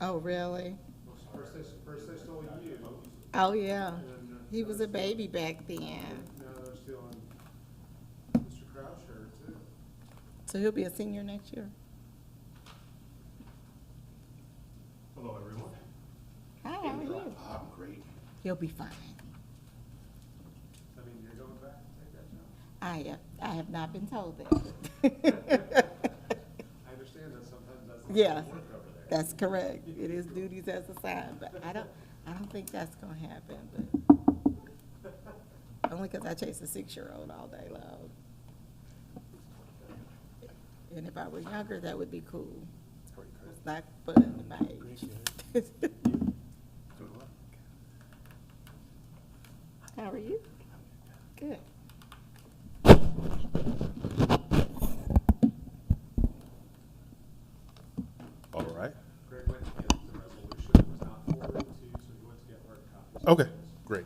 Oh, really? First they stole you, Oh, yeah. and then He was a baby back then. now they're stealing Mr. Croucher too. So he'll be a senior next year. Hello, everyone. Hi, how are you? I'm great. He'll be fine. I mean, you're going back to take that job? I have not been told that. I understand that sometimes that's Yeah, not work over there. that's correct. It is duties as assigned, but I don't think that's gonna happen, but only because I chase a 6-year-old all day long. And if I were younger, that would be cool. It's not fun at my age. How are you? Good. All right. Greg went to get the resolution, it was not forwarded to you, so he went to get hard copies. Okay, great.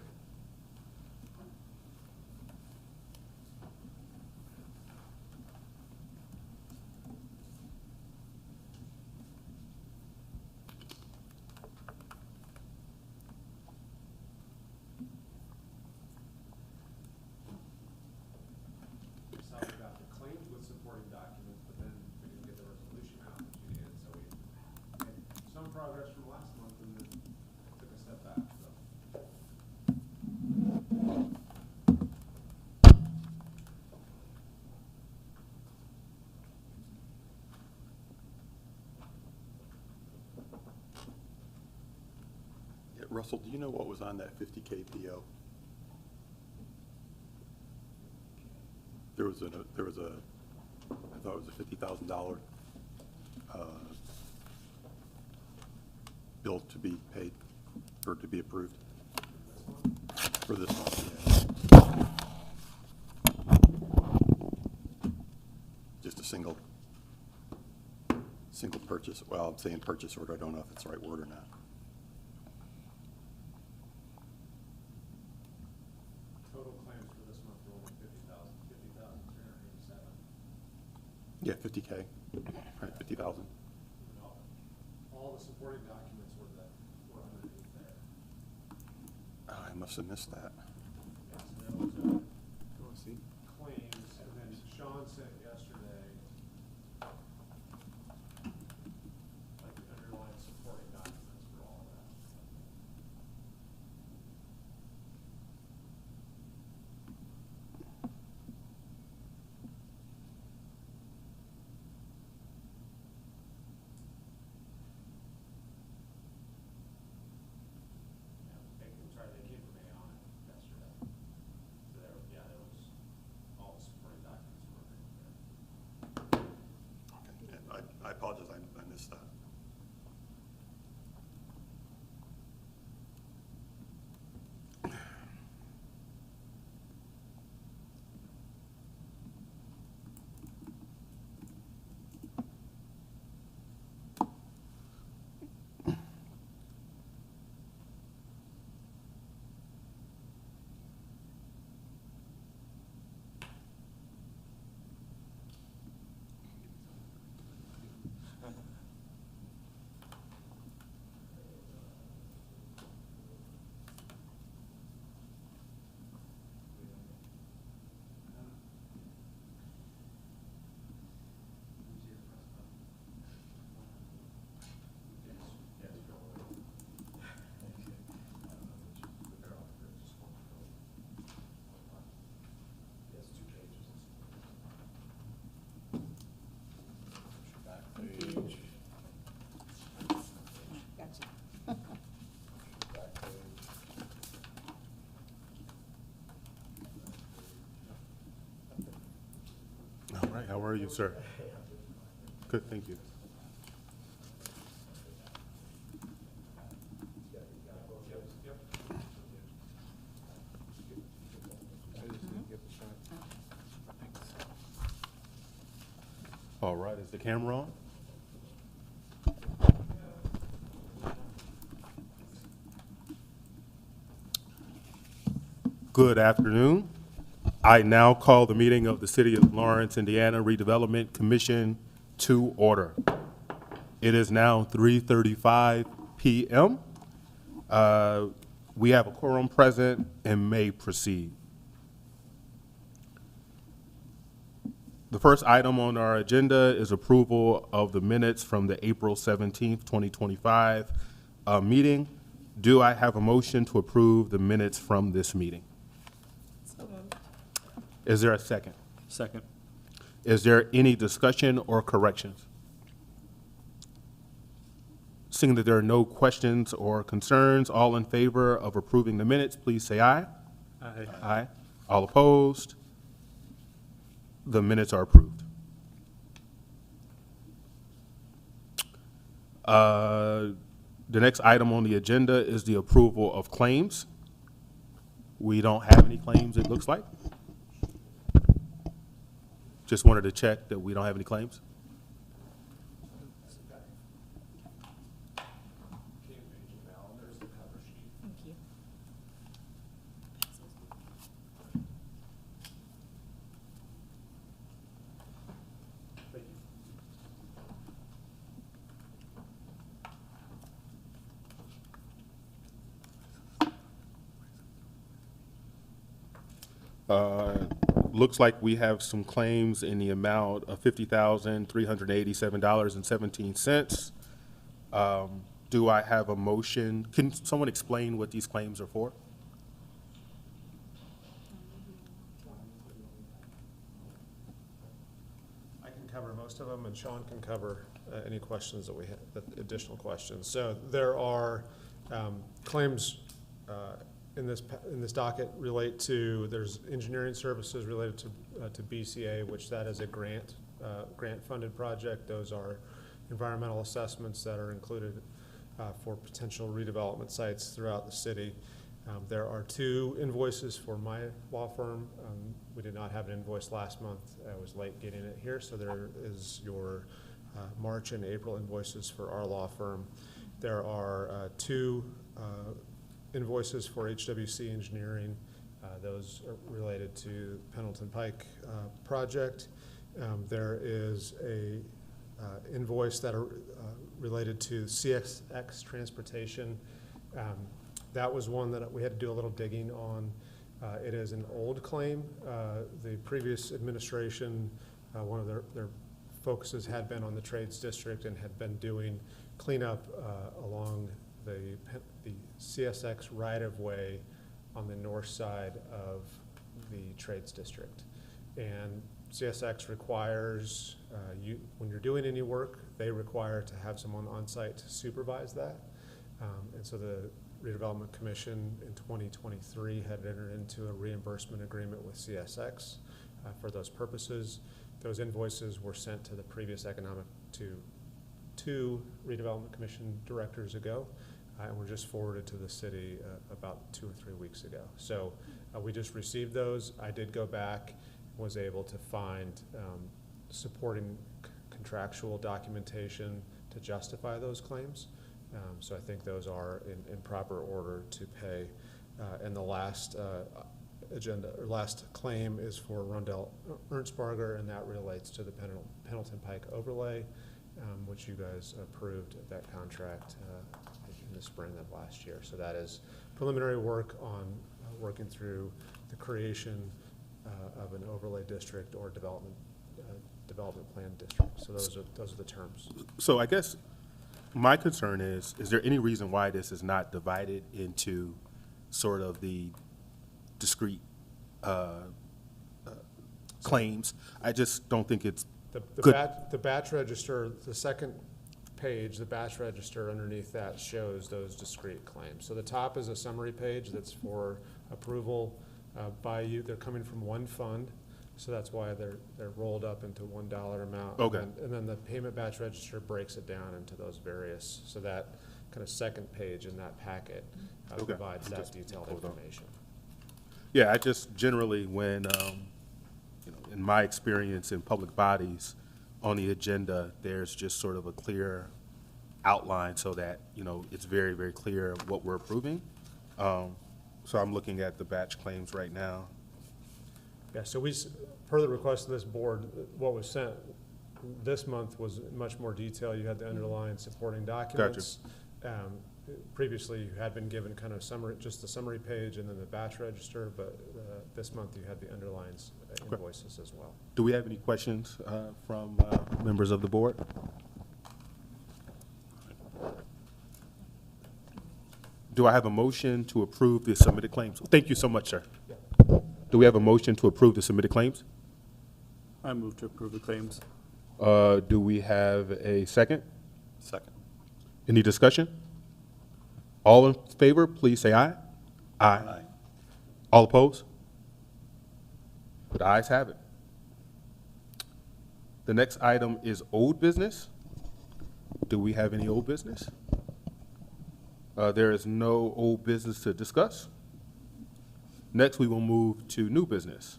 Decided about the claims with supporting documents, but then we didn't get the resolution out, which we did, so we made some progress from last month and then took a step back, so. Yeah, Russell, do you know what was on that 50K PO? There was a, I thought it was a $50,000 bill to be paid, or to be approved for this month, yeah. Just a single purchase, well, I'm saying purchase order, I don't know if it's the right word or not. Total claims for this month were only 50,387. Yeah, 50K, right, 50,000. All the supporting documents were underneath there. Oh, I must have missed that. Yeah, so there was Go and see. claims, and then Sean sent yesterday, like the underlying supporting documents for all of that. Yeah, they came from Aon yesterday. So there, yeah, there was, all the supporting documents were there. Okay, yeah, I apologize, I missed that. Gotcha. All right, how are you, sir? Good, thank you. All right, is the camera on? Good afternoon. I now call the meeting of the City of Lawrence, Indiana Redevelopment Commission to order. It is now 3:35 PM. We have a quorum present and may proceed. The first item on our agenda is approval of the minutes from the April 17th, 2025 meeting. Do I have a motion to approve the minutes from this meeting? So moved. Is there a second? Second. Is there any discussion or corrections? Seeing that there are no questions or concerns, all in favor of approving the minutes, please say aye. Aye. Aye. All opposed? The minutes are approved. The next item on the agenda is the approval of claims. We don't have any claims, it looks like. Just wanted to check that we don't have any claims. Thank you. Looks like we have some claims in the amount of $50,387.17. Do I have a motion? Can someone explain what these claims are for? I can cover most of them, and Sean can cover any questions that we have, additional questions. So there are claims in this docket relate to, there's engineering services related to BCA, which that is a grant-funded project. Those are environmental assessments that are included for potential redevelopment sites throughout the city. There are 2 invoices for my law firm. We did not have an invoice last month. I was late getting it here, so there is your March and April invoices for our law firm. There are 2 invoices for HWC engineering. Those are related to Pendleton Pike project. There is a invoice that are related to CSX transportation. That was one that we had to do a little digging on. It is an old claim. The previous administration, one of their focuses had been on the trades district and had been doing cleanup along the CSX right-of-way on the north side of the trades district. And CSX requires, when you're doing any work, they require to have someone on site to supervise that. And so the Redevelopment Commission in 2023 had entered into a reimbursement agreement with CSX for those purposes. Those invoices were sent to the previous two Redevelopment Commission directors ago, and were just forwarded to the city about 2 or 3 weeks ago. So we just received those. I did go back, was able to find supporting contractual documentation to justify those claims. So I think those are in proper order to pay. And the last last claim is for Rundell Ernstbarger, and that relates to the Pendleton Pike overlay, which you guys approved that contract in the spring of last year. So that is preliminary work on working through the creation of an overlay district or development plan district. So those are the terms. So I guess my concern is there any reason why this is not divided into sort of the discrete claims? I just don't think it's good. The batch register, the second page, the batch register underneath that shows those discrete claims. So the top is a summary page that's for approval by you. They're coming from one fund, so that's why they're rolled up into $1 amount. Okay. And then the payment batch register breaks it down into those various. So that kind of second page in that packet provides that detailed information. Yeah, I just generally, when, in my experience in public bodies, on the agenda, there's just sort of a clear outline so that, it's very, very clear what we're approving. So I'm looking at the batch claims right now. Yeah, so per the request of this board, what was sent This month was much more detail. You had the underlying supporting documents. Previously, you had been given kind of summary, just the summary page and then the batch register, but this month you had the underlying invoices as well. Do we have any questions from members of the board? Do I have a motion to approve the submitted claims? Thank you so much, sir. Do we have a motion to approve the submitted claims? I move to approve the claims. Do we have a second? Second. Any discussion? All in favor, please say aye. Aye. All opposed? The ayes have it. The next item is old business. Do we have any old business? There is no old business to discuss. Next, we will move to new business.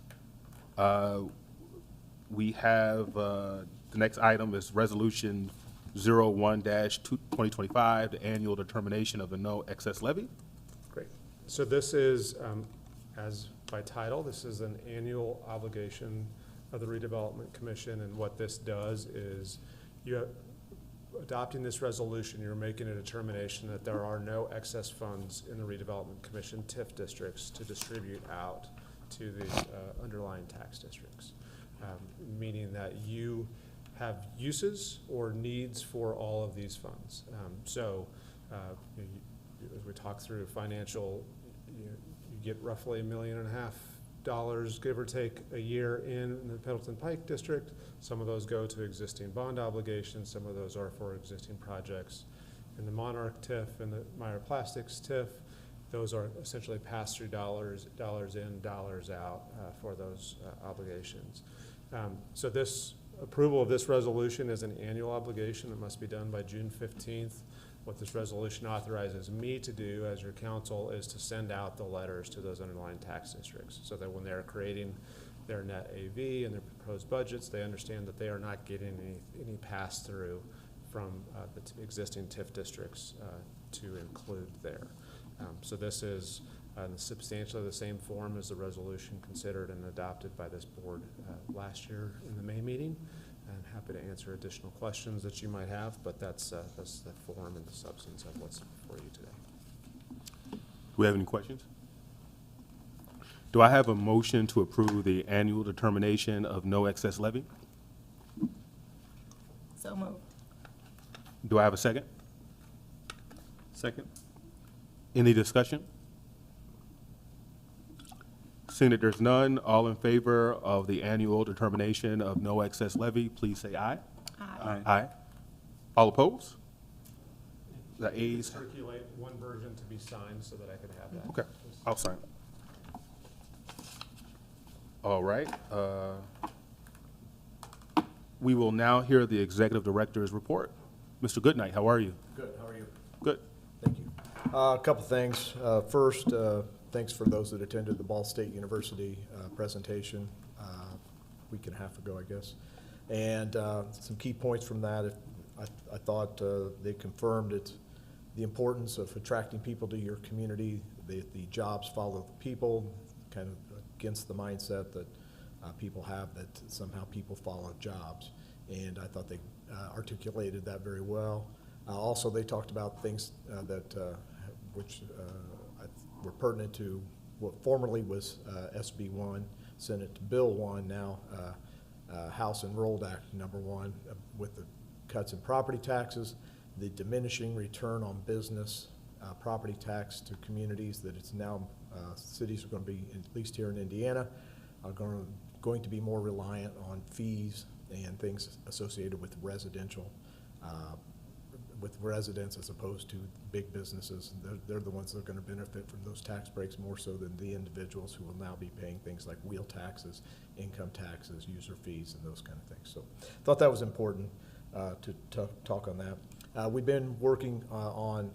We have, the next item is Resolution 01-2025, the annual determination of the no excess levy. Great. So this is, as by title, this is an annual obligation of the Redevelopment Commission, and what this does is adopting this resolution, you're making a determination that there are no excess funds in the Redevelopment Commission TIF districts to distribute out to the underlying tax districts, meaning that you have uses or needs for all of these funds. As we talk through financial, you get roughly $1.5 million, give or take, a year in the Pendleton Pike District. Some of those go to existing bond obligations. Some of those are for existing projects. In the Monarch TIF and the Meyer Plastics TIF, those are essentially pass-through dollars in, dollars out for those obligations. So this approval of this resolution is an annual obligation. It must be done by June 15th. What this resolution authorizes me to do as your council is to send out the letters to those underlying tax districts so that when they're creating their net AV and their proposed budgets, they understand that they are not getting any pass-through from the existing TIF districts to include there. So this is substantially the same form as the resolution considered and adopted by this board last year in the May meeting. I'm happy to answer additional questions that you might have, but that's the form and the substance of what's before you today. Do we have any questions? Do I have a motion to approve the annual determination of no excess levy? So moved. Do I have a second? Second. Any discussion? Seeing that there's none, all in favor of the annual determination of no excess levy, please say aye. Aye. Aye. All opposed? The ayes. Circulate one version to be signed so that I can have that. Okay, I'll sign. All right. We will now hear the executive director's report. Mr. Goodnight, how are you? Good, how are you? Good. Thank you. A couple things. First, thanks for those that attended the Ball State University presentation a week and a half ago, I guess. And some key points from that, I thought they confirmed the importance of attracting people to your community. The jobs follow the people, kind of against the mindset that people have that somehow people follow jobs. And I thought they articulated that very well. Also, they talked about things which were pertinent to what formerly was SB 1, Senate Bill 1, now House Enrolled Act number 1, with the cuts in property taxes, the diminishing return on business property tax to communities, that it's now cities are going to be, at least here in Indiana, are going to be more reliant on fees and things associated with residential, with residents as opposed to big businesses. They're the ones that are going to benefit from those tax breaks more so than the individuals who will now be paying things like wheel taxes, income taxes, user fees, and those kind of things. So I thought that was important to talk on that. We've been working on,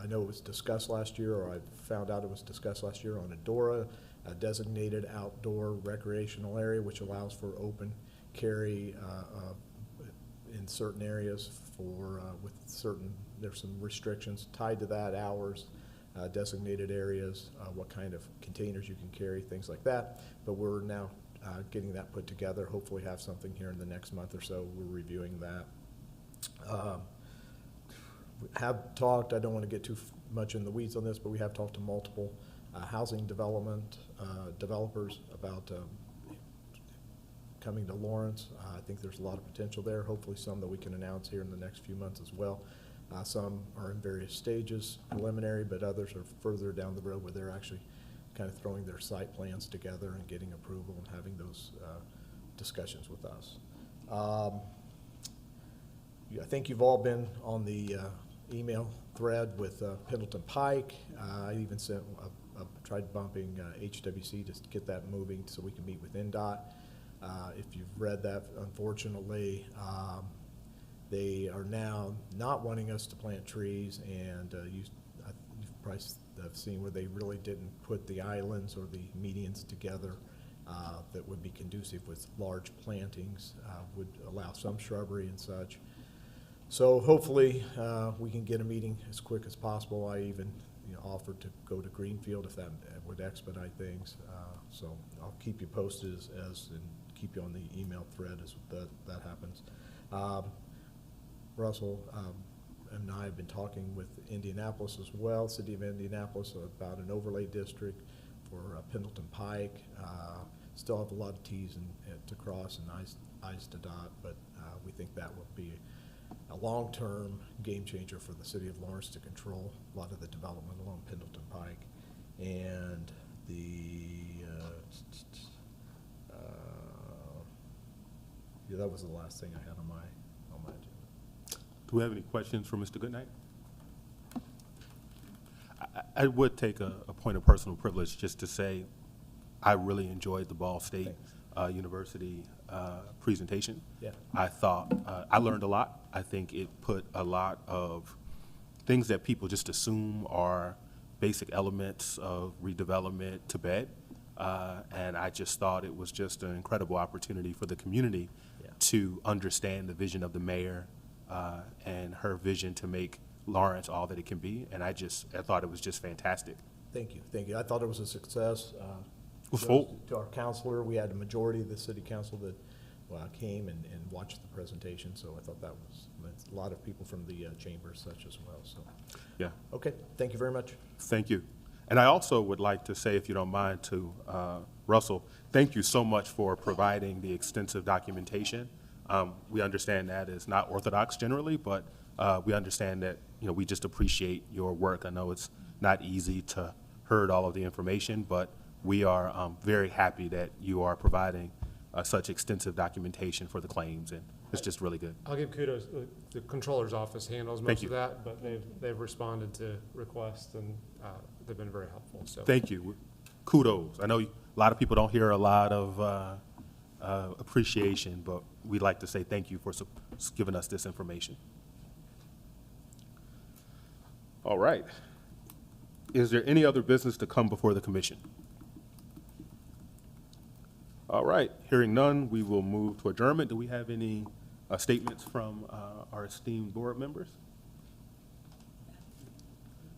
I know it was discussed last year, or I found out it was discussed last year, on Adora, a designated outdoor recreational area which allows for open carry in certain areas for with certain, there's some restrictions tied to that, hours, designated areas, what kind of containers you can carry, things like that. But we're now getting that put together. Hopefully have something here in the next month or so. We're reviewing that. We have talked, I don't want to get too much in the weeds on this, but we have talked to multiple housing development developers about coming to Lawrence. I think there's a lot of potential there, hopefully some that we can announce here in the next few months as well. Some are in various stages, preliminary, but others are further down the road where they're actually kind of throwing their site plans together and getting approval and having those discussions with us. I think you've all been on the email thread with Pendleton Pike. I even sent, tried bumping HWC to get that moving so we can meet with NDOT. If you've read that, unfortunately, they are now not wanting us to plant trees, and you've probably have seen where they really didn't put the islands or the medians together that would be conducive with large plantings, would allow some shrubbery and such. So hopefully we can get a meeting as quick as possible. I even offered to go to Greenfield if that would expedite things. So I'll keep you posted as and keep you on the email thread as that happens. Russell and I have been talking with Indianapolis as well, City of Indianapolis, about an overlay district for Pendleton Pike. Still have a lot of T's to cross and I's to dot, but we think that will be a long-term game changer for the City of Lawrence to control a lot of the development along Pendleton Pike. And yeah, that was the last thing I had on my agenda. Do we have any questions for Mr. Goodnight? I would take a point of personal privilege just to say I really enjoyed the Ball State University presentation. Yeah. I thought, I learned a lot. I think it put a lot of things that people just assume are basic elements of redevelopment to bed. And I just thought it was just an incredible opportunity for the community to understand the vision of the mayor and her vision to make Lawrence all that it can be. And I thought it was just fantastic. Thank you, thank you. I thought it was a success. To our counselor, we had a majority of the city council that came and watched the presentation, so I thought that was a lot of people from the chambers such as well. So, Yeah. okay, thank you very much. Thank you. And I also would like to say, if you don't mind, to Russell, thank you so much for providing the extensive documentation. We understand that is not orthodox generally, but we understand that we just appreciate your work. I know it's not easy to herd all of the information, but we are very happy that you are providing such extensive documentation for the claims, and it's just really good. I'll give kudos. The controller's office handles Thank most you. of that, but they've responded to requests, and they've been very helpful. So Thank you. Kudos. I know a lot of people don't hear a lot of appreciation, but we'd like to say thank you for giving us this information. All right. Is there any other business to come before the commission? All right. Hearing none, we will move to adjournment. Do we have any statements from our esteemed board members?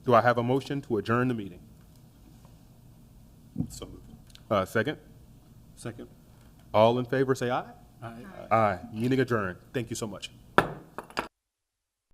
Do I have a motion to adjourn the meeting? So moved. Second? Second. All in favor, say aye. Aye. Aye. Meeting adjourned. Thank you so much.